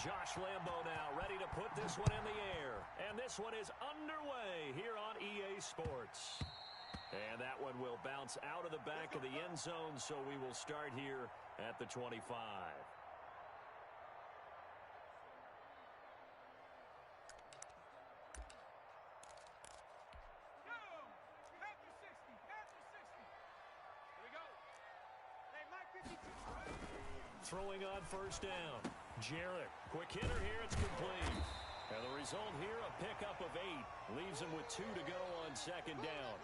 Josh Lambo now ready to put this one in the air. And this one is underway here on EA Sports. And that one will bounce out of the back of the end zone, so we will start here at the 25. Throwing on first down. Jarrett, quick hitter here, it's complete. And the result here, a pickup of 8. Leaves him with 2 to go on second down.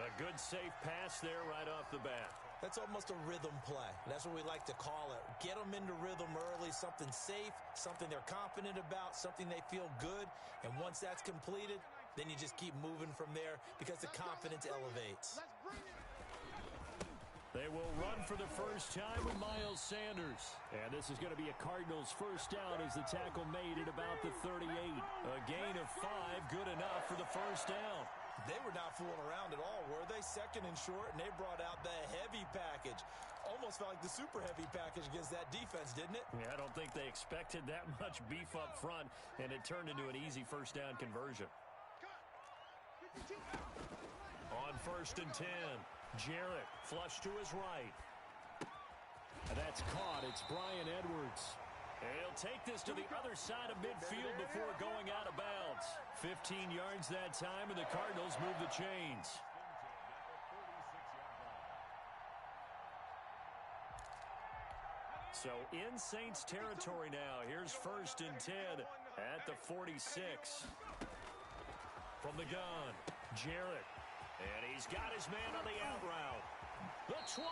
A good safe pass there right off the bat. That's almost a rhythm play. That's what we like to call it. Get them into rhythm early, something safe, something they're confident about, something they feel good. And once that's completed, then you just keep moving from there because the confidence elevates. They will run for the first time with Miles Sanders. And this is going to be a Cardinals first down as the tackle made at about the 38. A gain of 5, good enough for the first down. They were not fooling around at all, were they? Second and short, and they brought out the heavy package. Almost felt like the super heavy package against that defense, didn't it? Yeah, I don't think they expected that much beef up front, and it turned into an easy first down conversion. On first and 10, Jarrett flush to his right. And that's caught. It's Bryan Edwards. And he'll take this to the other side of midfield before going out of bounds. 15 yards that time, and the Cardinals move the chains. So in Saints territory now. Here's first and 10 at the 46. From the gun, Jarrett. And he's got his man on the out route. The 20.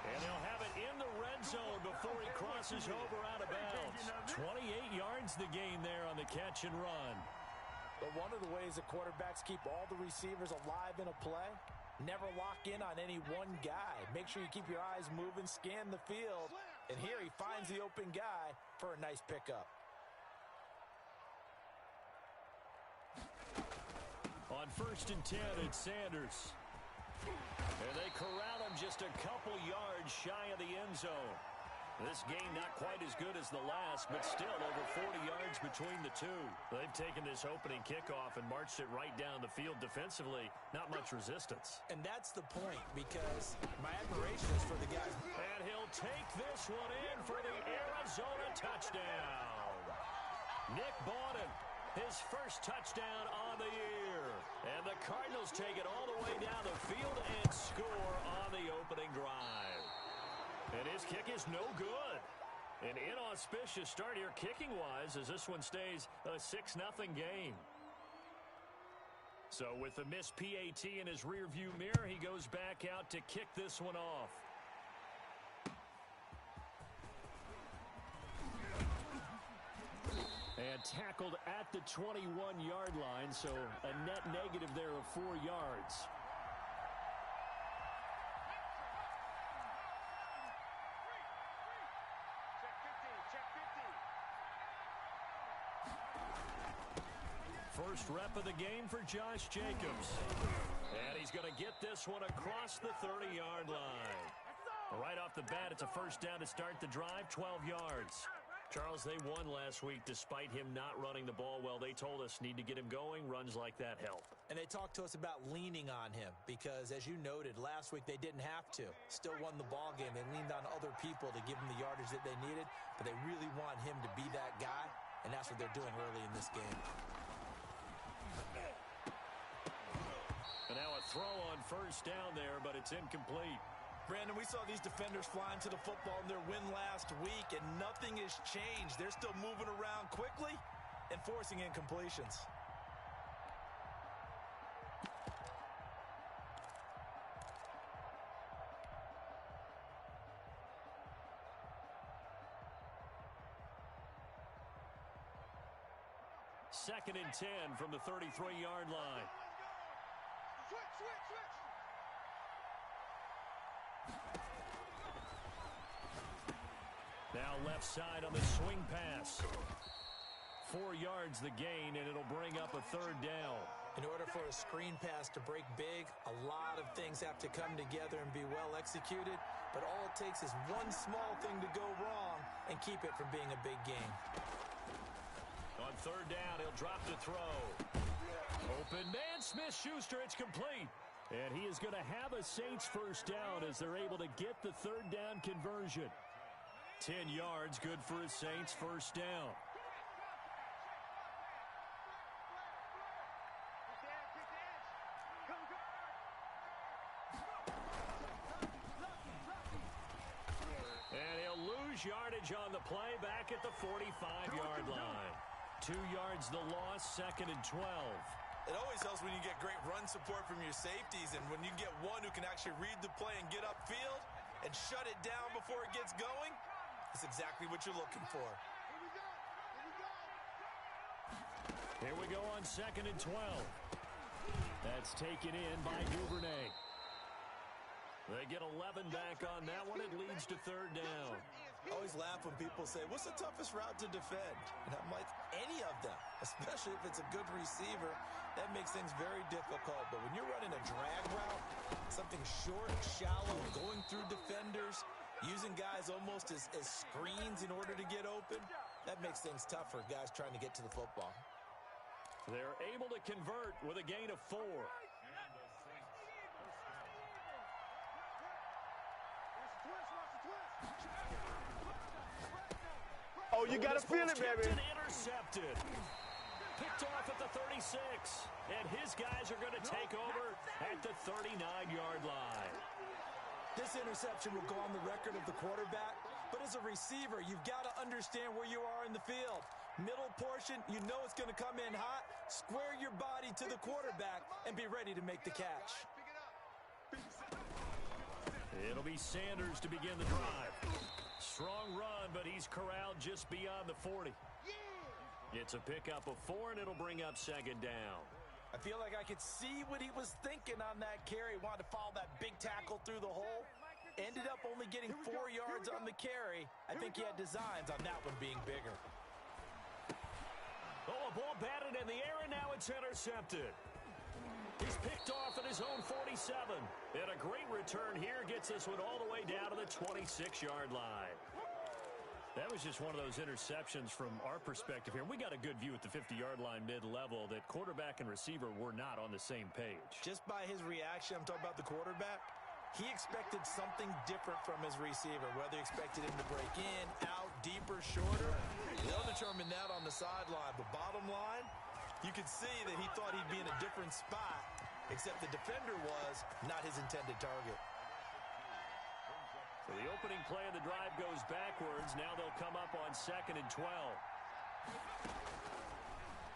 And they'll have it in the red zone before he crosses over out of bounds. 28 yards the gain there on the catch and run. But one of the ways that quarterbacks keep all the receivers alive in a play, never lock in on any one guy. Make sure you keep your eyes moving, scan the field. And here he finds the open guy for a nice pickup. On first and 10, it's Sanders. And they corral him just a couple yards shy of the end zone. This game not quite as good as the last, but still over 40 yards between the two. They've taken this opening kickoff and marched it right down the field defensively. Not much resistance. And that's the point, because my admiration is for the guys. And he'll take this one in for the Arizona touchdown. Nick Bawden. His first touchdown on the year. And the Cardinals take it all the way down the field and score on the opening drive. And his kick is no good. An inauspicious start here kicking-wise as this one stays a 6-0 game. So with the missed PAT in his rearview mirror, he goes back out to kick this one off. And tackled at the 21-yard line, so a net negative there of 4 yards. First rep of the game for Josh Jacobs. And he's going to get this one across the 30-yard line. Right off the bat, it's a first down to start the drive, 12 yards. Charles, they won last week despite him not running the ball well. They told us need to get him going. Runs like that help. And they talked to us about leaning on him because, as you noted, last week they didn't have to. Still won the ball game. They leaned on other people to give him the yardage that they needed, but they really want him to be that guy, and that's what they're doing early in this game. And now a throw on first down there, but it's incomplete. Brandon, we saw these defenders flying to the football in their win last week, and nothing has changed. They're still moving around quickly and forcing incompletions. Second and 10 from the 33-yard line. Switch. Now left side on the swing pass. 4 yards the gain, and it'll bring up a third down. In order for a screen pass to break big, a lot of things have to come together and be well executed. but all it takes is one small thing to go wrong and keep it from being a big game. On third down, he'll drop to throw. Open man, Smith-Schuster, it's complete. And he is going to have a Saints first down as they're able to get the third down conversion. 10 yards, good for a Saints first down. And he'll lose yardage on the play back at the 45-yard line. 2 yards the loss, 2nd and 12. It always helps when you get great run support from your safeties, and when you get one who can actually read the play and get upfield and shut it down before it gets going, that's exactly what you're looking for. Here we go on 2nd and 12. That's taken in by Duvernay. They get 11 back on that one. It leads to third down. I always laugh when people say, what's the toughest route to defend? And I'm like, any of them, especially if it's a good receiver. That makes things very difficult. But when you're running a drag route, something short, shallow, going through defenders, using guys almost as screens in order to get open, that makes things tough for guys trying to get to the football. They're able to convert with a gain of 4. Oh, you got to feel it, baby. Intercepted. Picked off at the 36. And his guys are going to take over at the 39-yard line. This interception will go on the record of the quarterback, but as a receiver, you've got to understand where you are in the field. Middle portion, you know it's going to come in hot. Square your body to the quarterback and be ready to make the catch. It'll be Sanders to begin the drive. Strong run, but he's corralled just beyond the 40. It's a pickup of 4, and it'll bring up 2nd down. I feel like I could see what he was thinking on that carry. Wanted to follow that big tackle through the hole. Ended up only getting 4 yards on the carry. I think he had designs on that one being bigger. Oh, a ball batted in the air, and now it's intercepted. He's picked off at his own 47. And a great return here gets this one all the way down to the 26-yard line. That was just one of those interceptions from our perspective here. We got a good view at the 50-yard line mid-level that quarterback and receiver were not on the same page. Just by his reaction, I'm talking about the quarterback, he expected something different from his receiver, whether he expected him to break in, out, deeper, shorter. They'll determine that on the sideline. But bottom line, you could see that he thought he'd be in a different spot, except the defender was not his intended target. So the opening play of the drive goes backwards. Now they'll come up on 2nd and 12.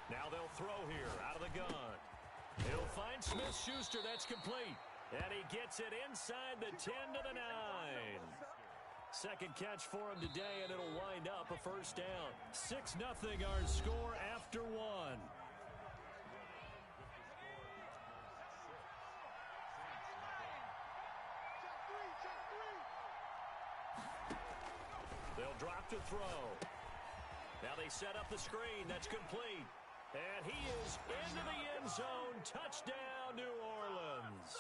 Now they'll throw here out of the gun. He'll find Smith-Schuster. That's complete. And he gets it inside the 10 to the 9. Second catch for him today, and it'll wind up a first down. 6-0 our score after 1. They'll drop to throw. Now they set up the screen. That's complete. And he is into the end zone. Touchdown, New Orleans.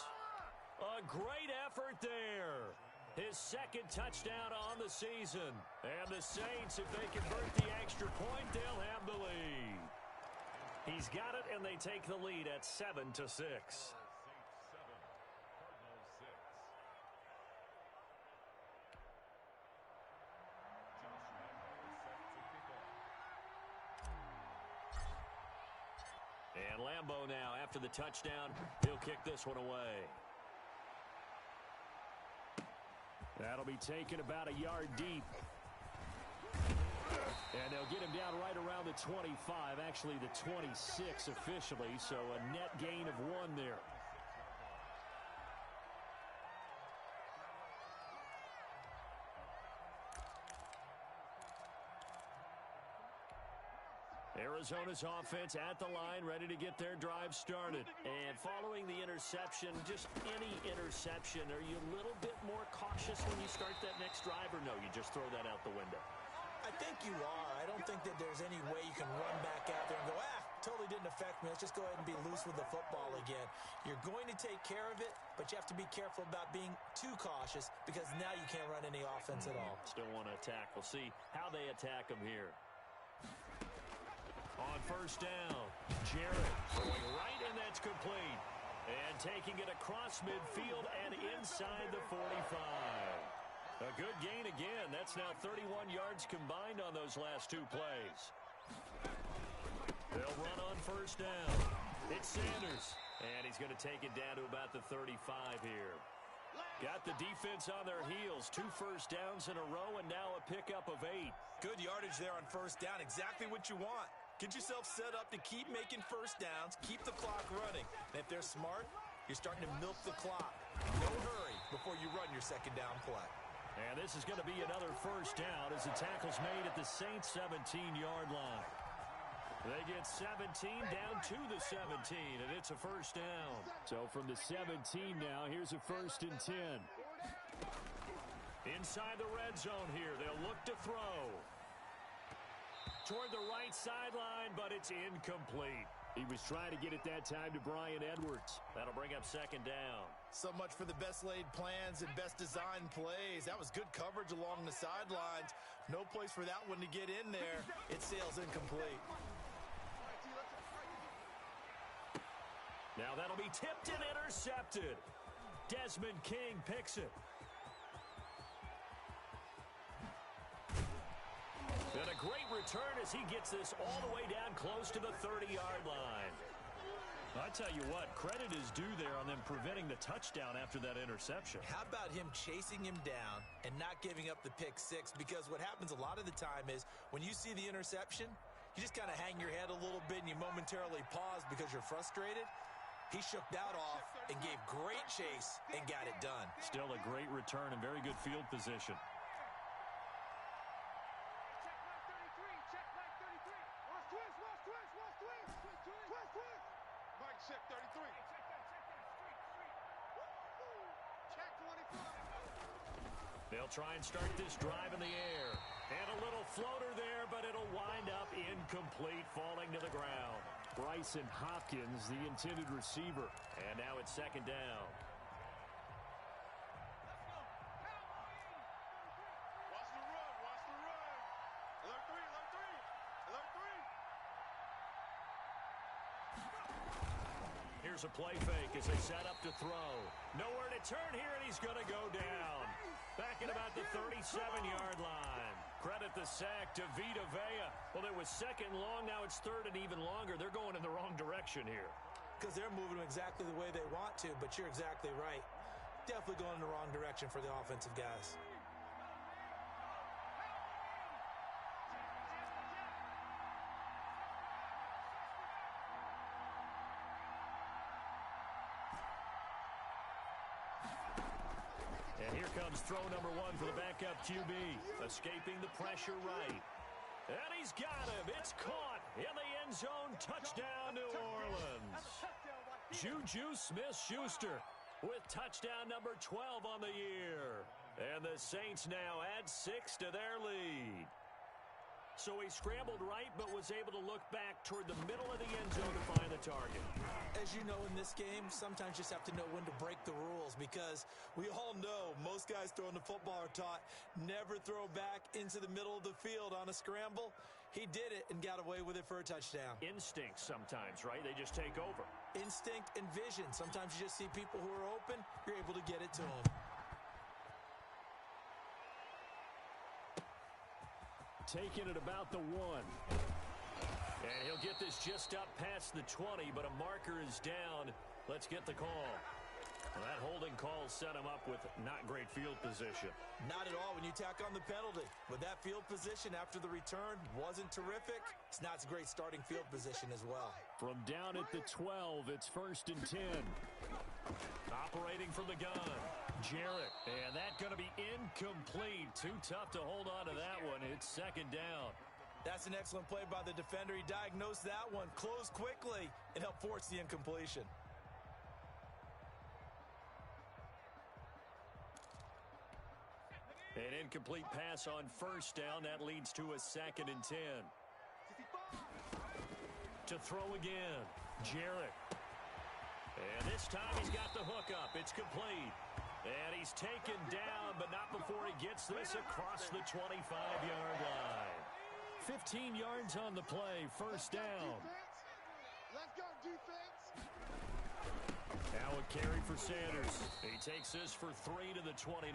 A great effort there. His 2nd touchdown on the season. And the Saints, if they convert the extra point, they'll have the lead. He's got it, and they take the lead at 7-6. And Lambeau now, after the touchdown, he'll kick this one away. That'll be taken about a yard deep. And they'll get him down right around the 25, actually the 26 officially, so a net gain of 1 there. Arizona's offense at the line, ready to get their drive started. And following the interception, just any interception, are you a little bit more cautious when you start that next drive, or no, you just throw that out the window? I think you are. I don't think that there's any way you can run back out there and go, totally didn't affect me. Let's just go ahead and be loose with the football again. You're going to take care of it, but you have to be careful about being too cautious because now you can't run any offense at all. Still want to attack. We'll see how they attack him here. On first down, Jarrett throwing right, and that's complete. And taking it across midfield and inside the 45. A good gain again. That's now 31 yards combined on those last two plays. They'll run on first down. It's Sanders. And he's going to take it down to about the 35 here. Got the defense on their heels. 2 first downs in a row and now a pickup of 8. Good yardage there on first down. Exactly what you want. Get yourself set up to keep making first downs. Keep the clock running. And if they're smart, you're starting to milk the clock. No hurry before you run your second down play. And this is going to be another first down as the tackle's made at the Saints' 17-yard line. They get 17 down to the 17, and it's a first down. So from the 17 now, here's a 1st and 10. Inside the red zone here, they'll look to throw. Toward the right sideline, but it's incomplete. He was trying to get it that time to Bryan Edwards. That'll bring up second down. So much for the best laid plans and best designed plays. That was good coverage along the sidelines. No place for that one to get in there. It sails incomplete. Now that'll be tipped and intercepted. Desmond King picks it. And a great return as he gets this all the way down close to the 30-yard line. I tell you what, credit is due there on them preventing the touchdown after that interception. How about him chasing him down and not giving up the pick six? Because what happens a lot of the time is when you see the interception, you just kind of hang your head a little bit and you momentarily pause because you're frustrated. He shook that off and gave great chase and got it done. Still a great return and very good field position. Check 33. Check 25. They'll try and start this drive in the air. And a little floater there, but it'll wind up incomplete, falling to the ground. Bryson Hopkins, the intended receiver. And now it's second down. Watch the run. Watch the run. Alert 3. Alert 3. Alert 3. Here's a play fake as they set up to throw. Nowhere to turn here, and he's going to go down. Back at about the 37-yard line. Credit the sack to Vita Vea. Well, it was second long. Now it's third and even longer. They're going in the wrong direction here. Because they're moving exactly the way they want to, but you're exactly right. Definitely going in the wrong direction for the offensive guys. And here comes throw number 1 for the backup QB. Escaping the pressure right. And he's got him. It's caught in the end zone. Touchdown, New Orleans. Juju Smith-Schuster with touchdown number 12 on the year. And the Saints now add 6 to their lead. So he scrambled right, but was able to look back toward the middle of the end zone to find the target. As you know, in this game, sometimes you just have to know when to break the rules because we all know most guys throwing the football are taught never throw back into the middle of the field on a scramble. He did it and got away with it for a touchdown. Instinct sometimes, right? They just take over. Instinct and vision. Sometimes you just see people who are open, you're able to get it to them. Taking it about the 1. And he'll get this just up past the 20, but a marker is down. Let's get the call. Well, that holding call set him up with not great field position. Not at all when you tack on the penalty. With that field position after the return wasn't terrific. It's not a great starting field position as well. From down at the 12, it's 1st and 10. Operating from the gun. Jarrett, and that's going to be incomplete. Too tough to hold on to that one. It's second down. That's an excellent play by the defender. He diagnosed that one, closed quickly, and helped force the incompletion. An incomplete pass on first down. That leads to a 2nd and 10. To throw again. Jarrett. And this time he's got the hook up. It's complete. And he's taken down, but not before he gets this across the 25-yard line. 15 yards on the play. First down. Let's go, defense. Now a carry for Sanders. He takes this for 3 to the 29.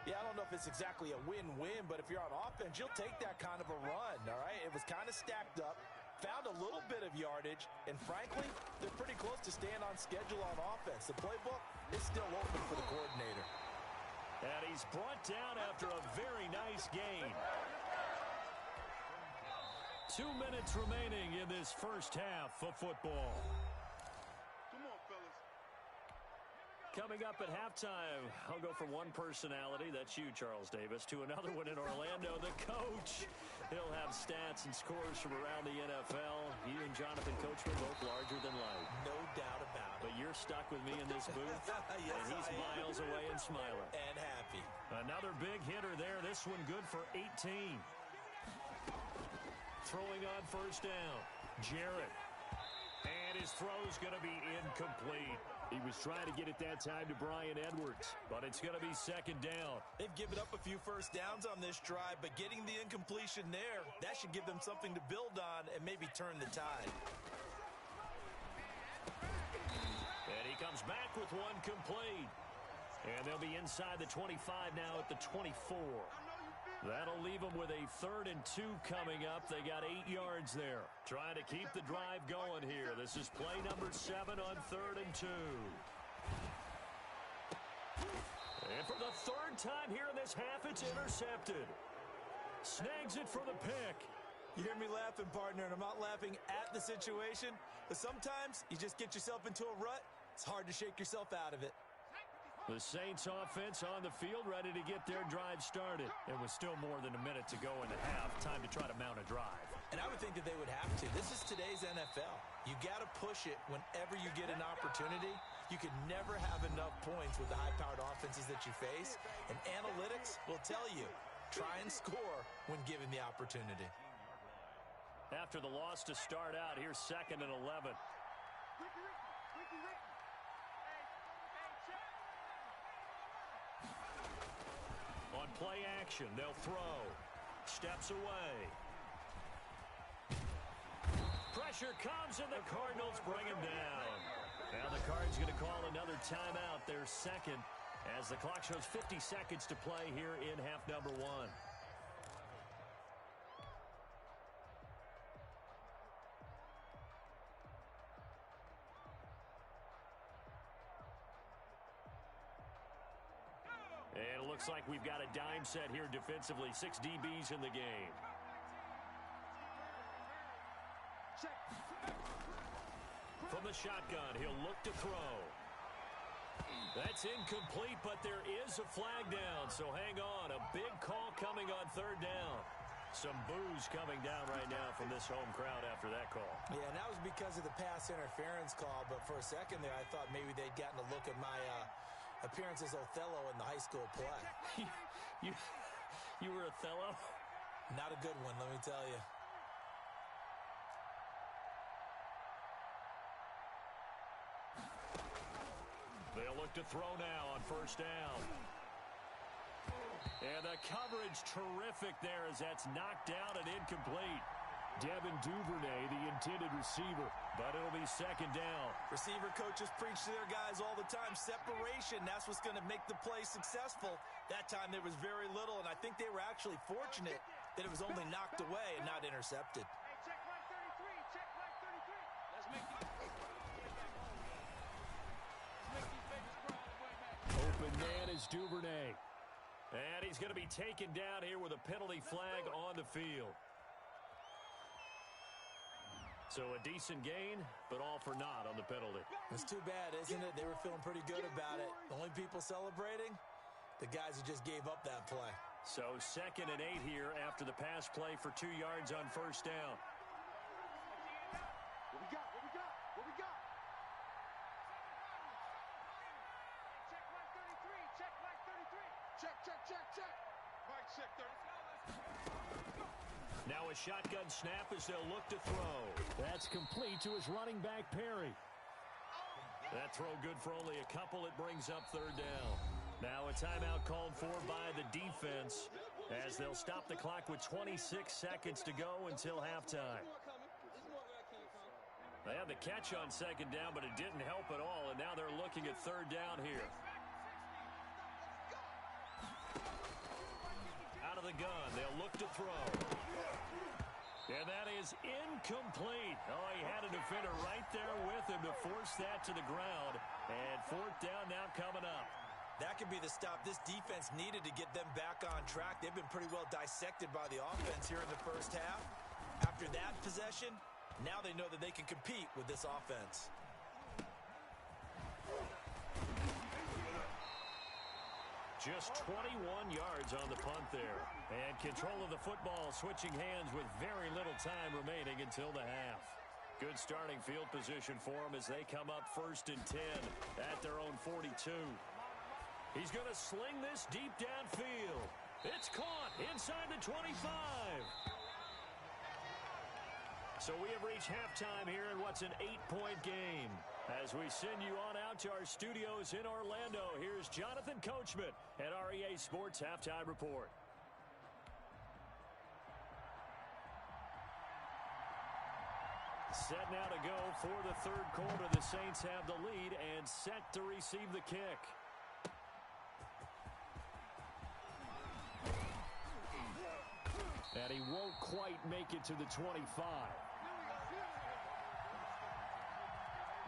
Yeah, I don't know if it's exactly a win-win, but if you're on offense, you'll take that kind of a run, all right? It was kind of stacked up, found a little bit of yardage, and frankly, they're pretty close to staying on schedule on offense. The playbook is still open for the coordinator. And he's brought down after a very nice gain. 2 minutes remaining in this first half of football. Come on, fellas. Coming up at halftime, I'll go from one personality, that's you, Charles Davis, to another one in Orlando, the coach. He'll have stats and scores from around the NFL. He and Jonathan Coachman both larger than life. No doubt about it. But you're stuck with me in this booth, Yes, and he's miles away and smiling. And happy. Another big hitter there, this one good for 18. Throwing on first down, Jarrett. And his throw's going to be incomplete. He was trying to get it that time to Bryan Edwards, but it's going to be second down. They've given up a few first downs on this drive, but getting the incompletion there, that should give them something to build on and maybe turn the tide. And he comes back with one complete. And they'll be inside the 25 now at the 24. That'll leave them with a 3rd and 2 coming up. They got 8 yards there. Trying to keep the drive going here. This is play number 7 on 3rd and 2. And for the 3rd time here in this half, it's intercepted. Snags it for the pick. You hear me laughing, partner, and I'm not laughing at the situation, but sometimes you just get yourself into a rut. It's hard to shake yourself out of it. The Saints offense on the field, ready to get their drive started. It was still more than a minute to go in the half. Time to try to mount a drive. And I would think that they would have to. This is today's NFL. You got to push it whenever you get an opportunity. You can never have enough points with the high-powered offenses that you face. And analytics will tell you, try and score when given the opportunity. After the loss to start out, here's 2nd and 11. On play action, they'll throw. Steps away. Pressure comes, and the Cardinals bring him down. Now the Cards going to call another timeout, their 2nd, as the clock shows 50 seconds to play here in half number 1. And it looks like we've got a dime set here defensively. 6 DBs in the game. From the shotgun, he'll look to throw. That's incomplete, but there is a flag down, so hang on. A big call coming on 3rd down. Some boos coming down right now from this home crowd after that call. Yeah, and that was because of the pass interference call, but for a second there I thought maybe they'd gotten a look at my appearance as Othello in the high school play. You were Othello? Not a good one, let me tell you. They'll look to throw now on first down. And the coverage terrific there as that's knocked down and incomplete. Devin Duvernay, the intended receiver, but it'll be 2nd down. Receiver coaches preach to their guys all the time. Separation, that's what's going to make the play successful. That time there was very little, and I think they were actually fortunate that it was only knocked away and not intercepted. Hey, check line 33. Check line 33. Let's make these babies cry on the way back. Open man is Duvernay. And he's going to be taken down here with a penalty flag on the field. So a decent gain, but all for naught on the penalty. It's too bad, isn't it? They were feeling pretty good about it. The only people celebrating, the guys who just gave up that play. So 2nd and 8 here after the pass play for 2 yards on first down. What we got? What we got? What we got? Check line 33. Check line 33. Check. Mike, check 30. Now a shotgun snap as they'll look to throw. That's complete to his running back, Perry. That throw good for only a couple. It brings up third down. Now a timeout called for by the defense as they'll stop the clock with 26 seconds to go until halftime. They had the catch on second down, but it didn't help at all, and now they're looking at third down here. Out of the gun, they'll look to throw. And that is incomplete. Oh, he had a defender right there with him to force that to the ground. And fourth down now coming up. That could be the stop this defense needed to get them back on track. They've been pretty well dissected by the offense here in the first half. After that possession, now they know that they can compete with this offense. Just 21 yards on the punt there. And control of the football switching hands with very little time remaining until the half. Good starting field position for them as they come up 1st and 10 at their own 42. He's going to sling this deep downfield. It's caught inside the 25. So we have reached halftime here in what's an 8-point game. As we send you on out to our studios in Orlando, here's Jonathan Coachman at REA Sports Halftime Report. Set now to go for the third quarter. The Saints have the lead and set to receive the kick. And he won't quite make it to the 25.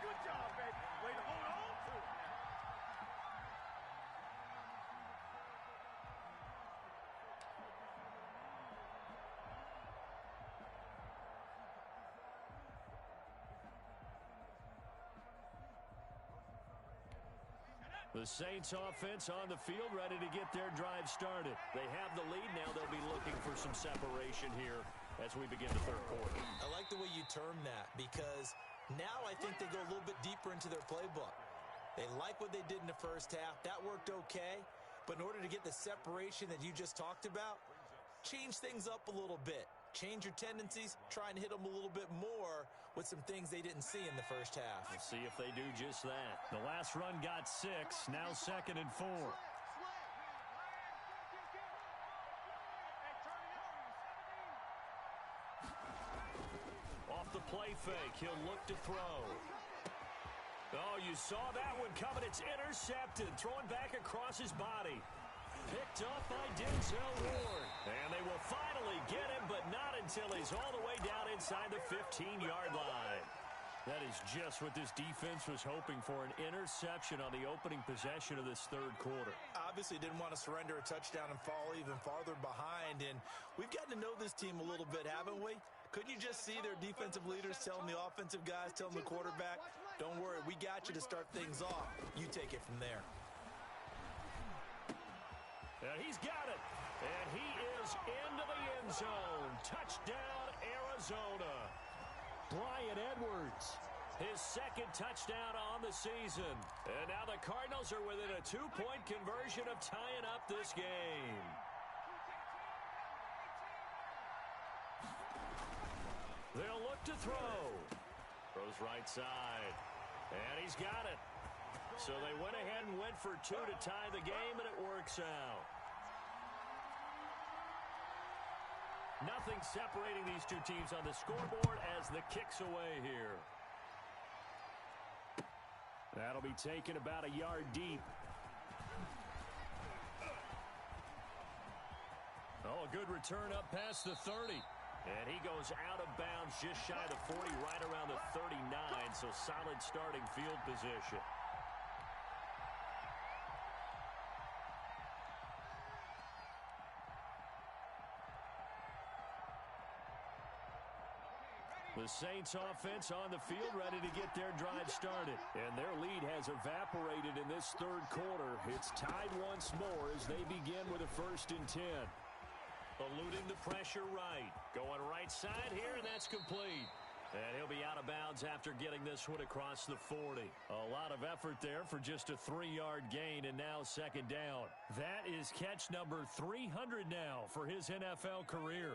Good job, baby. Way to hold on to it. The Saints offense on the field ready to get their drive started. They have the lead. Now they'll be looking for some separation here as we begin the third quarter. I like the way you term that because now I think they go a little bit deeper into their playbook. They like what they did in the first half. That worked okay. But in order to get the separation that you just talked about, change things up a little bit. Change your tendencies, try and hit them a little bit more with some things they didn't see in the first half. We'll see if they do just that. The last run got 6, now 2nd and 4. Off the play fake, he'll look to throw. Oh, you saw that one coming. It's intercepted, throwing back across his body. Picked up by Denzel Ward. And they will finally get him, but not until he's all the way down inside the 15-yard line. That is just what this defense was hoping for, an interception on the opening possession of this third quarter. Obviously didn't want to surrender a touchdown and fall even farther behind. And we've gotten to know this team a little bit, haven't we? Couldn't you just see their defensive leaders telling the offensive guys, telling the quarterback, don't worry, we got you to start things off. You take it from there. And he's got it. And he is into the end zone. Touchdown, Arizona. Bryan Edwards, his 2nd touchdown on the season. And now the Cardinals are within a 2-point conversion of tying up this game. They'll look to throw. Throws right side. And he's got it. So they went ahead and went for 2 to tie the game, and it works out. Nothing separating these two teams on the scoreboard as the kick's away here. That'll be taken about a yard deep. Oh, a good return up past the 30. And he goes out of bounds just shy of the 40, right around the 39. So solid starting field position. The Saints offense on the field ready to get their drive started. And their lead has evaporated in this third quarter. It's tied once more as they begin with a 1st and 10. Eluding the pressure right. Going right side here, and that's complete. And he'll be out of bounds after getting this one across the 40. A lot of effort there for just a 3-yard gain, and now 2nd down. That is catch number 300 now for his NFL career.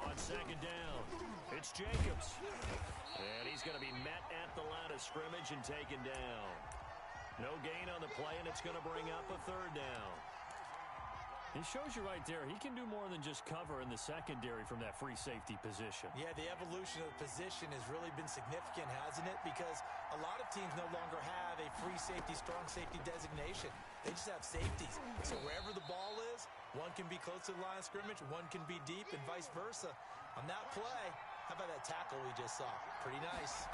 On second down, it's Jacobs. And he's going to be met at the line of scrimmage and taken down. No gain on the play, and it's going to bring up a third down. He shows you right there, he can do more than just cover in the secondary from that free safety position. Yeah, the evolution of the position has really been significant, hasn't it? Because a lot of teams no longer have a free safety, strong safety designation. They just have safeties. So wherever the ball is, one can be close to the line of scrimmage, one can be deep, and vice versa. On that play, how about that tackle we just saw? Pretty nice.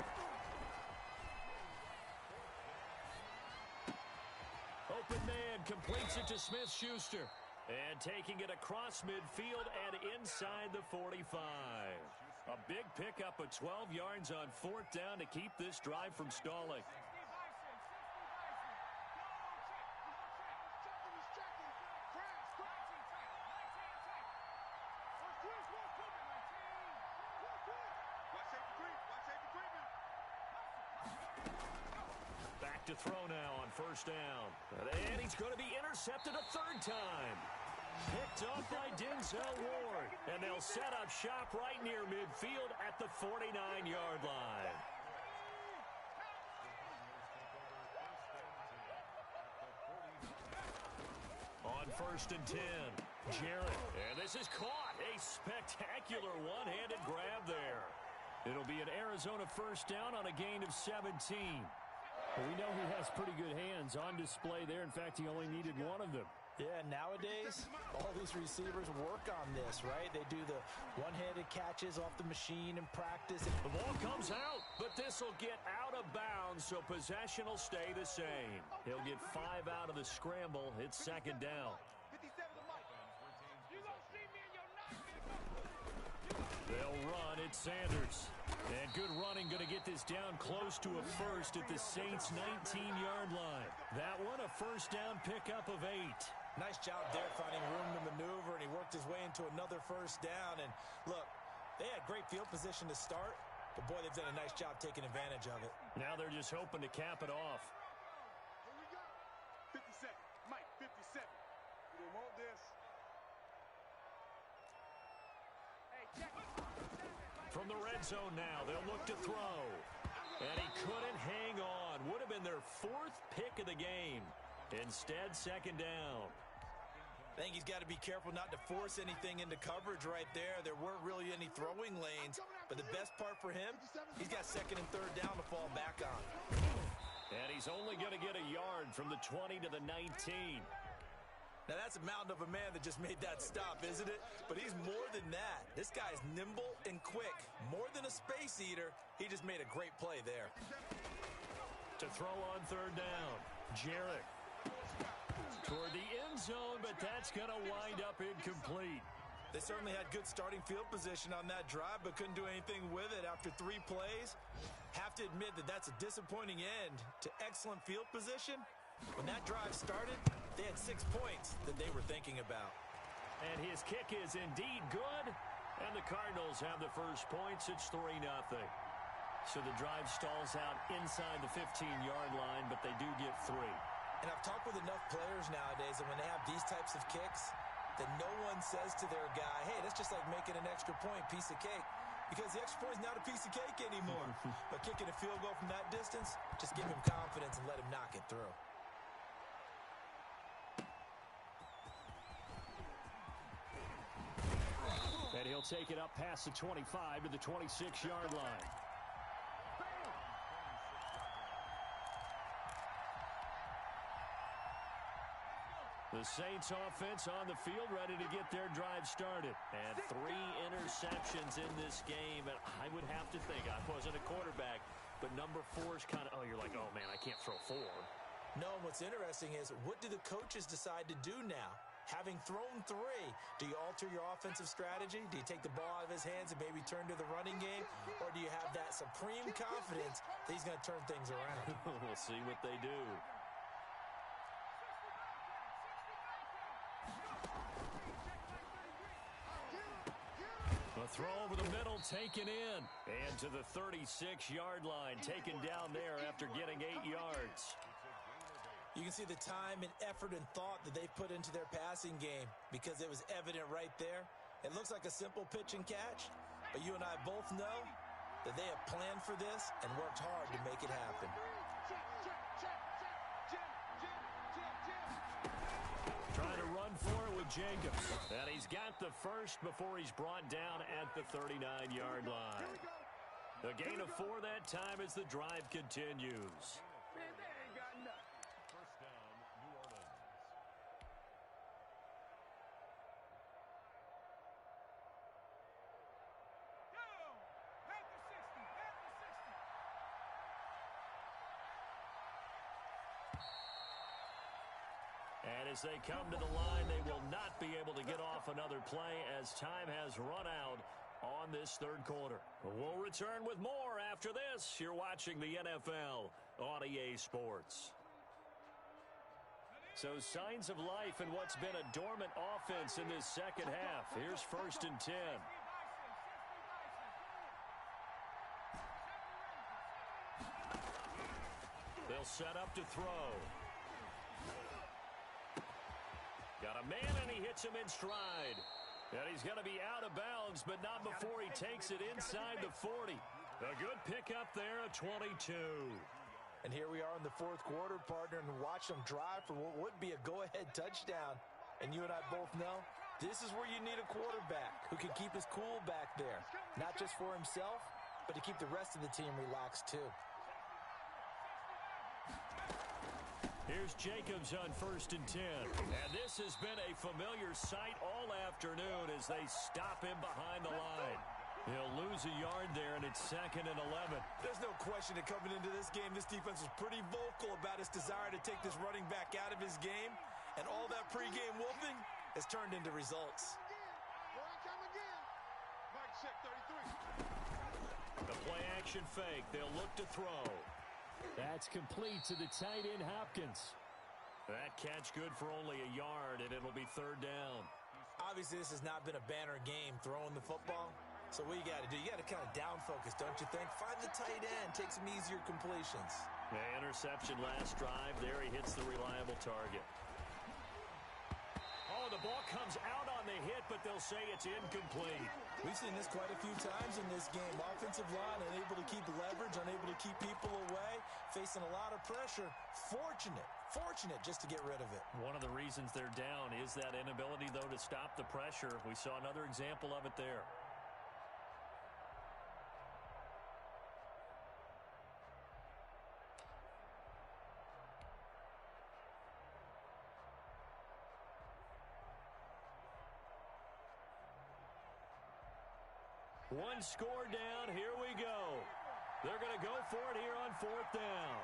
Open man completes it to Smith-Schuster. And taking it across midfield and inside the 45. A big pickup of 12 yards on fourth down to keep this drive from stalling. Back to throw now on first down. And he's going to be intercepted a third time. Picked off by Denzel Ward. And they'll set up shop right near midfield at the 49-yard line. On first and 10, Jarrett. And this is caught. A spectacular one-handed grab there. It'll be an Arizona first down on a gain of 17. Well, we know he has pretty good hands on display there. In fact, he only needed one of them. Yeah, nowadays, all these receivers work on this, right? They do the one-handed catches off the machine in practice. The ball comes out, but this will get out of bounds, so possession will stay the same. He'll get 5 out of the scramble. It's second down. They'll run. It's Sanders. And good running, going to get this down close to a first at the Saints' 19-yard line. That one, a first down pickup of 8. Nice job there finding room to maneuver, and he worked his way into another first down. And look, they had great field position to start, but boy, they've done a nice job taking advantage of it. Now they're just hoping to cap it off. Here we go. 57. Mike, 57. We don't want this. Hey, check it. From the red zone now, they'll look to throw. And he couldn't hang on. Would have been their 4th pick of the game. Instead, second down. I think he's got to be careful not to force anything into coverage right there. There weren't really any throwing lanes. But the best part for him, he's got second and third down to fall back on. And he's only going to get a yard from the 20 to the 19. Now, that's a mountain of a man that just made that stop, isn't it? But he's more than that. This guy's nimble and quick. More than a space eater, he just made a great play there. To throw on third down, Jarrett. Toward the end zone, but that's going to wind up incomplete. They certainly had good starting field position on that drive, but couldn't do anything with it after 3 plays. Have to admit that that's a disappointing end to excellent field position. When that drive started, they had 6 points that they were thinking about. And his kick is indeed good. And the Cardinals have the first points. It's 3-0. So the drive stalls out inside the 15-yard line, but they do get 3. And I've talked with enough players nowadays, and when they have these types of kicks, that no one says to their guy, hey, that's just like making an extra point, piece of cake. Because the extra point is not a piece of cake anymore. But kicking a field goal from that distance, just give him confidence and let him knock it through. And he'll take it up past the 25 to the 26-yard line. The Saints offense on the field ready to get their drive started. And 3 interceptions in this game. And I would have to think, I wasn't a quarterback, but number 4 is kind of, oh, you're like, oh, man, I can't throw 4. No, what's interesting is what do the coaches decide to do now? Having thrown 3, do you alter your offensive strategy? Do you take the ball out of his hands and maybe turn to the running game? Or do you have that supreme confidence that he's going to turn things around? We'll see what they do. A throw over the middle, taken in. And to the 36-yard line, taken down there after getting 8 yards. You can see the time and effort and thought that they put into their passing game because it was evident right there. It looks like a simple pitch and catch, but you and I both know that they have planned for this and worked hard to make it happen. Trying to run for it with Jacobs. And he's got the first before he's brought down at the 39-yard line. A gain of 4 that time as the drive continues. And as they come to the line, they will not be able to get off another play as time has run out on this third quarter. We'll return with more after this. You're watching the NFL on EA Sports. So signs of life in what's been a dormant offense in this second half. Here's 1st and 10. They'll set up to throw. Got a man, and he hits him in stride. And he's going to be out of bounds, but not before he takes it inside the 40. A good pickup there, a 22. And here we are in the fourth quarter, partner, and watch them drive for what would be a go-ahead touchdown. And you and I both know this is where you need a quarterback who can keep his cool back there. Not just for himself, but to keep the rest of the team relaxed too. Here's Jacobs on 1st and 10. And this has been a familiar sight all afternoon as they stop him behind the line. He'll lose a yard there, and it's 2nd and 11. There's no question that coming into this game, this defense was pretty vocal about its desire to take this running back out of his game. And all that pregame wolfing has turned into results. The play-action fake. They'll look to throw. That's complete to the tight end, Hopkins. That catch good for only a yard, and it'll be 3rd down. Obviously, this has not been a banner game throwing the football. So what you got to do, you got to kind of down focus, don't you think? Find the tight end, take some easier completions. The interception last drive. There he hits the reliable target. Oh, the ball comes out on the hit, but they'll say it's incomplete. We've seen this quite a few times in this game. Offensive line unable to keep leverage, unable to keep people away, facing a lot of pressure. Fortunate just to get rid of it. One of the reasons they're down is that inability, though, to stop the pressure. We saw another example of it there. One score down. Here we go. They're going to go for it here on 4th down.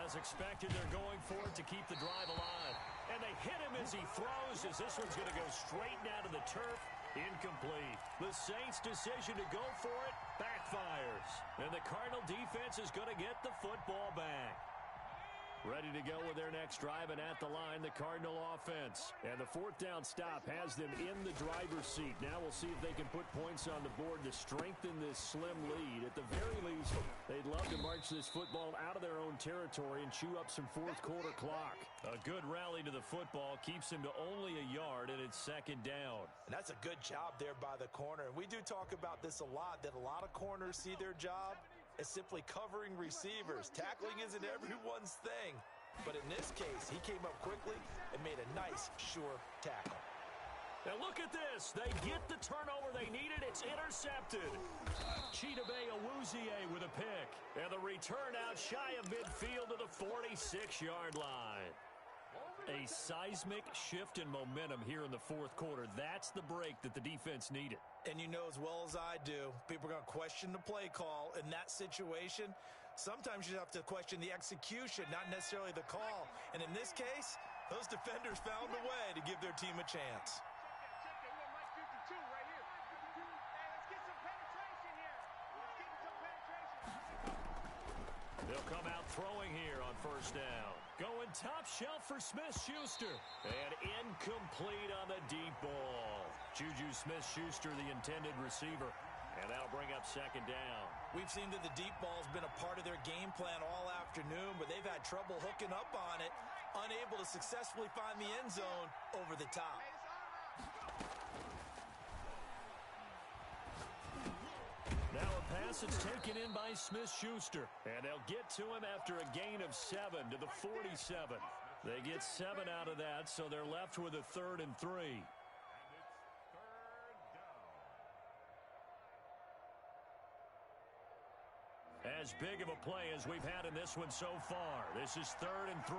As expected, they're going for it to keep the drive alive. And they hit him as he throws, as this one's going to go straight down to the turf. Incomplete. The Saints' decision to go for it backfires. And the Cardinal defense is going to get the football back. Ready to go with their next drive, and at the line, the Cardinal offense. And the 4th down stop has them in the driver's seat. Now we'll see if they can put points on the board to strengthen this slim lead. At the very least, they'd love to march this football out of their own territory and chew up some fourth quarter clock. A good rally to the football keeps him to only a yard, and it's 2nd down. And that's a good job there by the corner. And we do talk about this a lot, that a lot of corners see their job as simply covering receivers. Tackling isn't everyone's thing. But in this case, he came up quickly and made a nice, sure tackle. And look at this. They get the turnover they needed. It's intercepted. Chidobe Awuzie with a pick. And the return out shy of midfield to the 46-yard line. A seismic shift in momentum here in the fourth quarter. That's the break that the defense needed. And you know as well as I do, people are going to question the play call in that situation. Sometimes you have to question the execution, not necessarily the call. And in this case, those defenders found a way to give their team a chance. They'll come out throwing here on 1st down. Going top shelf for Smith-Schuster. And incomplete on the deep ball. Juju Smith-Schuster, the intended receiver. And that'll bring up second down. We've seen that the deep ball's been a part of their game plan all afternoon, but they've had trouble hooking up on it, unable to successfully find the end zone over the top. Now a pass that's taken in by Smith-Schuster. And they'll get to him after a gain of 7 to the 47. They get 7 out of that, so they're left with a 3rd and 3. As big of a play as we've had in this one so far. This is 3rd and 3.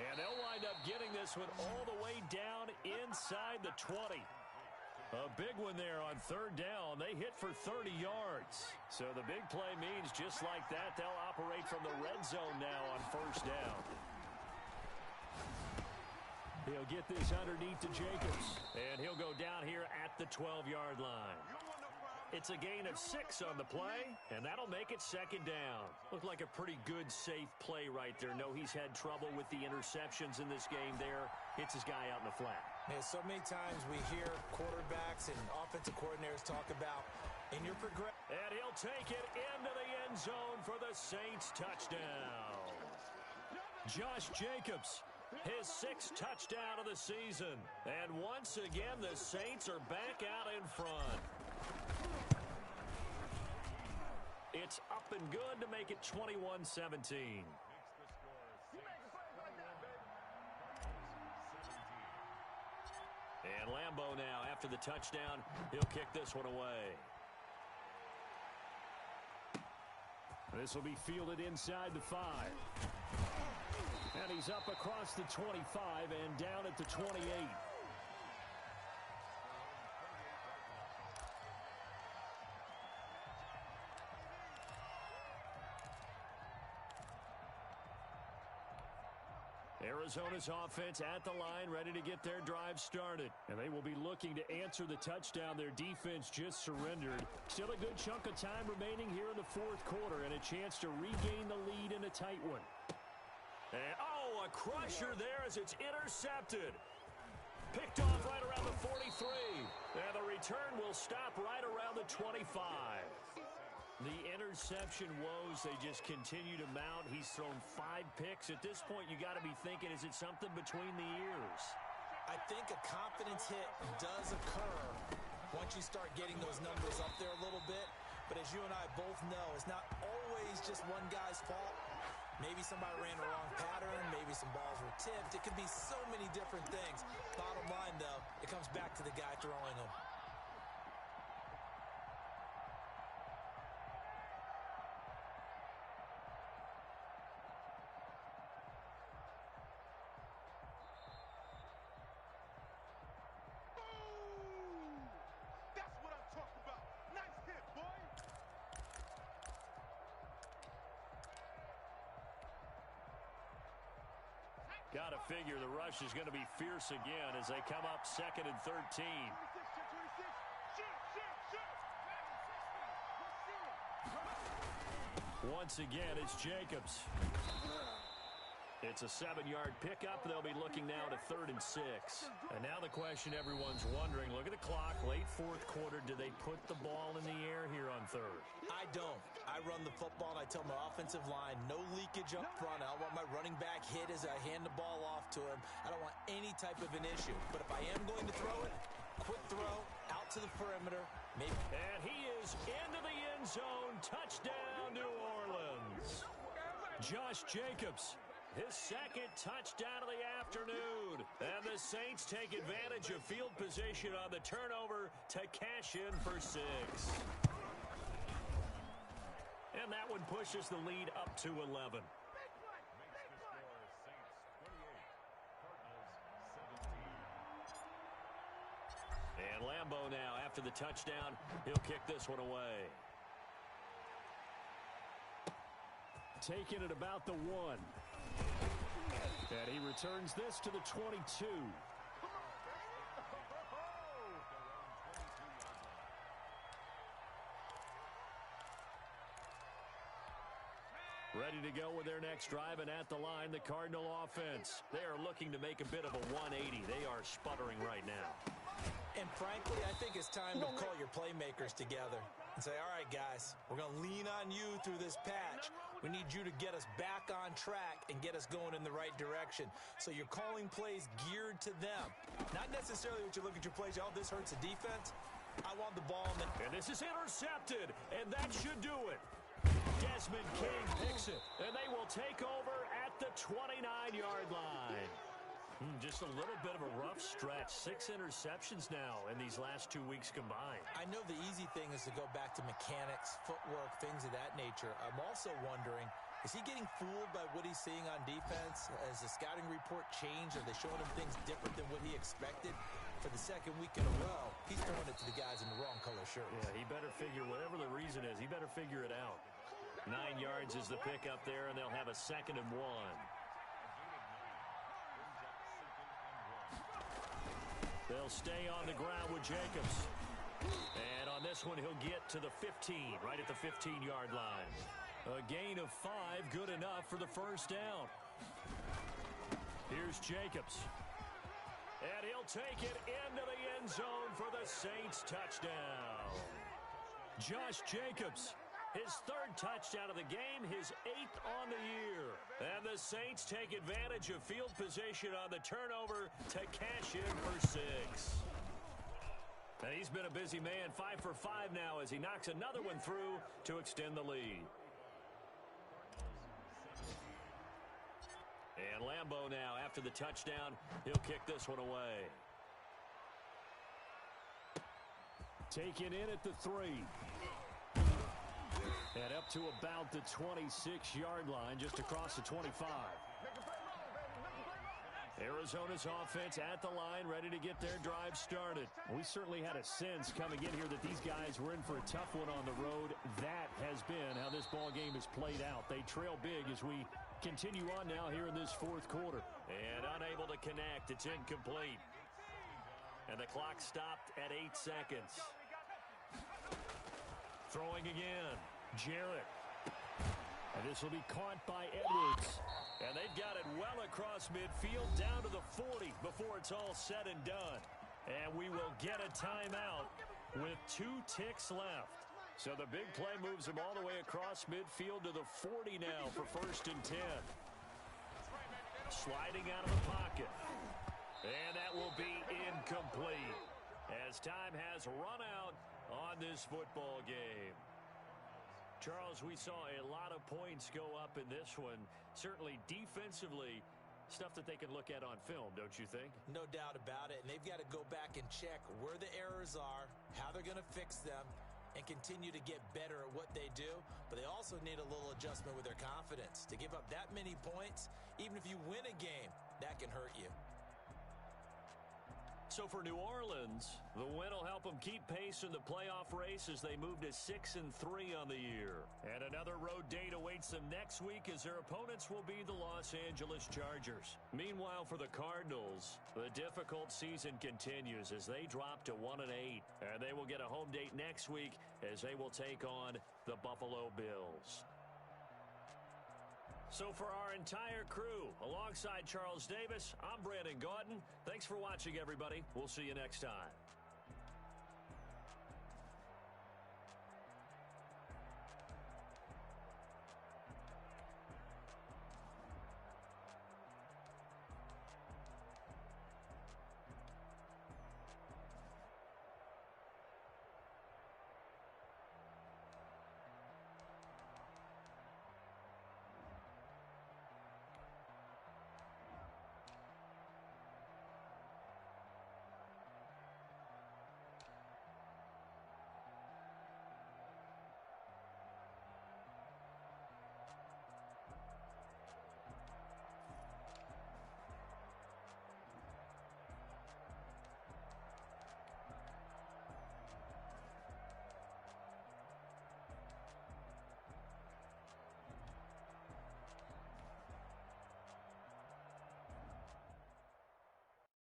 And they'll wind up getting this one all the way down inside the 20. A big one there on 3rd down. They hit for 30 yards. So the big play means just like that, they'll operate from the red zone now on 1st down. He'll get this underneath to Jacobs. And he'll go down here at the 12-yard line. It's a gain of 6 on the play, and that'll make it 2nd down. Looked like a pretty good, safe play right there. No, he's had trouble with the interceptions in this game there. Hits his guy out in the flat. Man, so many times we hear quarterbacks and offensive coordinators talk about in your progression. And he'll take it into the end zone for the Saints touchdown. Josh Jacobs, his 6th touchdown of the season. And once again, the Saints are back out in front. It's up and good to make it 21-17. And Lambeau now, after the touchdown, he'll kick this one away. This will be fielded inside the 5. And he's up across the 25 and down at the 28. Arizona's offense at the line, ready to get their drive started. And they will be looking to answer the touchdown. Their defense just surrendered. Still a good chunk of time remaining here in the 4th quarter and a chance to regain the lead in a tight one. And, oh, a crusher there as it's intercepted. Picked off right around the 43. And the return will stop right around the 25. The interception woes, they just continue to mount. He's thrown 5 picks. At this point, you got to be thinking, is it something between the ears? I think a confidence hit does occur once you start getting those numbers up there a little bit. But as you and I both know, it's not always just one guy's fault. Maybe somebody ran the wrong pattern. Maybe some balls were tipped. It could be so many different things. Bottom line, though, it comes back to the guy throwing them. Got to figure the rush is going to be fierce again as they come up 2nd and 13. Once again, it's Jacobs. It's a 7-yard pickup. They'll be looking now to 3rd and 6. And now the question everyone's wondering, look at the clock, late 4th quarter. Do they put the ball in the air here on 3rd? I don't. I run the football, and I tell my offensive line, no leakage up front. I don't want my running back hit as I hand the ball off to him. I don't want any type of an issue. But if I am going to throw it, quick throw, out to the perimeter. Maybe. And he is into the end zone. Touchdown, New Orleans. Josh Jacobs, his 2nd touchdown of the afternoon. And the Saints take advantage of field position on the turnover to cash in for 6. And that one pushes the lead up to 11. And Lambeau now, after the touchdown, he'll kick this one away. Taking it about the 1. And he returns this to the 22. Ready to go with their next drive, and at the line, the Cardinal offense. They are looking to make a bit of a 180. They are sputtering right now. And frankly, I think it's time to call your playmakers together and say, all right, guys, we're going to lean on you through this patch. We need you to get us back on track and get us going in the right direction. So you're calling plays geared to them. Not necessarily what you look at your plays, oh, this hurts the defense. I want the ball. And this is intercepted, and that should do it. Desmond King picks it, and they will take over at the 29-yard line. Just a little bit of a rough stretch. 6 interceptions now in these last 2 weeks combined. I know the easy thing is to go back to mechanics, footwork, things of that nature. I'm also wondering, is he getting fooled by what he's seeing on defense? Has the scouting report changed? Are they showing him things different than what he expected? For the second week in a row, he's throwing it to the guys in the wrong color shirts. Yeah, he better figure, whatever the reason is, he better figure it out. 9 yards is the pick up there, and they'll have a 2nd and 1. They'll stay on the ground with Jacobs. And on this one, he'll get to the 15, right at the 15-yard line. A gain of 5, good enough for the first down. Here's Jacobs. And he'll take it into the end zone for the Saints touchdown. Josh Jacobs, his 3rd touchdown of the game, his 8th on the year. And the Saints take advantage of field position on the turnover to cash in for 6. And he's been a busy man, 5 for 5 now as he knocks another one through to extend the lead. And Lambeau now, after the touchdown, he'll kick this one away. Taken in at the 3. And up to about the 26-yard line, just across the 25. Arizona's offense at the line, ready to get their drive started. We certainly had a sense coming in here that these guys were in for a tough one on the road. That has been how this ball game is played out. They trail big as we continue on now here in this 4th quarter. And unable to connect. It's incomplete. And the clock stopped at 8 seconds. Throwing again. Jarrett. And this will be caught by Edwards. And they've got it well across midfield down to the 40 before it's all said and done. And we will get a timeout with 2 ticks left. So the big play moves them all the way across midfield to the 40 now for 1st and 10. Sliding out of the pocket. And that will be incomplete as time has run out on this football game. Charles, we saw a lot of points go up in this one. Certainly defensively, stuff that they can look at on film, don't you think? No doubt about it. And they've got to go back and check where the errors are, how they're going to fix them, and continue to get better at what they do. But they also need a little adjustment with their confidence. To give up that many points, even if you win a game, that can hurt you. So for New Orleans, the win will help them keep pace in the playoff race as they move to 6-3 on the year. And another road date awaits them next week as their opponents will be the Los Angeles Chargers. Meanwhile, for the Cardinals, the difficult season continues as they drop to 1-8. And they will get a home date next week as they will take on the Buffalo Bills. So for our entire crew, alongside Charles Davis, I'm Brandon Gaudin. Thanks for watching, everybody. We'll see you next time.